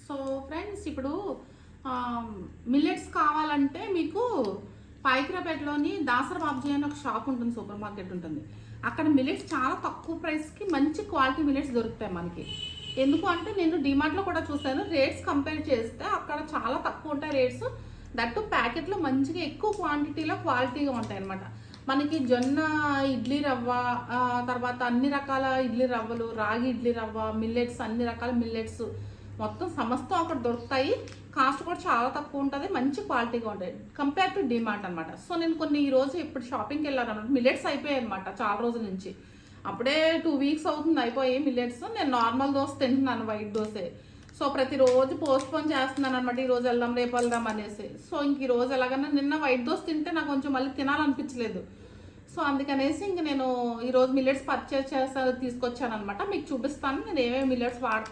So friends, ఇప్పుడు millets కావాలంటే మీకు పాయికరాపేటలోని దాసర్ బాబ్జీ అని ఒక షాప్ ఉంటుంది, సూపర్ మార్కెట్ ఉంటుంది. అక్కడ మిల్లెట్స్ చాలా తక్కువ ప్రైస్కి మంచి క్వాలిటీ మిల్లెట్స్ దొరుకుతాయి మనకి. ఎందుకు అంటే నేను డిమార్ట్లో కూడా చూసాను, రేట్స్ కంపేర్ చేస్తే అక్కడ చాలా తక్కువ ఉంటాయి రేట్స్. దట్టు ప్యాకెట్లో మంచిగా ఎక్కువ క్వాంటిటీలో క్వాలిటీగా ఉంటాయి అన్నమాట. మనకి జొన్న ఇడ్లీ రవ్వ, తర్వాత అన్ని రకాల ఇడ్లీ రవ్వలు, రాగి ఇడ్లీ రవ్వ, మిల్లెట్స్, అన్ని రకాల మిల్లెట్స్ మొత్తం సమస్తం అక్కడ దొరుకుతాయి. కాస్ట్ కూడా చాలా తక్కువ ఉంటుంది, మంచి క్వాలిటీగా ఉంటాయి కంపేర్ టు డిమార్ట్ అనమాట. సో నేను ఈ రోజు ఇప్పుడు షాపింగ్కి వెళ్ళాను అనమాట. మిల్లెట్స్ అయిపోయాయి అనమాట చాలా రోజుల నుంచి. అప్పుడే 2 వీక్స్ అవుతుంది అయిపోయి మిల్లెట్స్. నేను నార్మల్ దోశ తింటున్నాను, వైట్ దోశ. సో ప్రతిరోజు పోస్ట్ పోన్ చేస్తున్నాను అనమాట, ఈరోజు వెళ్దాం రేపు వెళ్దాం అనేసి. సో ఇంక ఈ రోజు ఎలాగన్నా, నిన్న వైట్ దోశ తింటే నాకు కొంచెం మళ్ళీ తినాలనిపించలేదు. సో అందుకనేసి ఇంక నేను ఈరోజు మిల్లెట్స్ పర్చేస్ తీసుకొచ్చాను అనమాట. మీకు చూపిస్తాను నేను ఏమేమి మిల్లెట్స్ వాడుతున్నాను.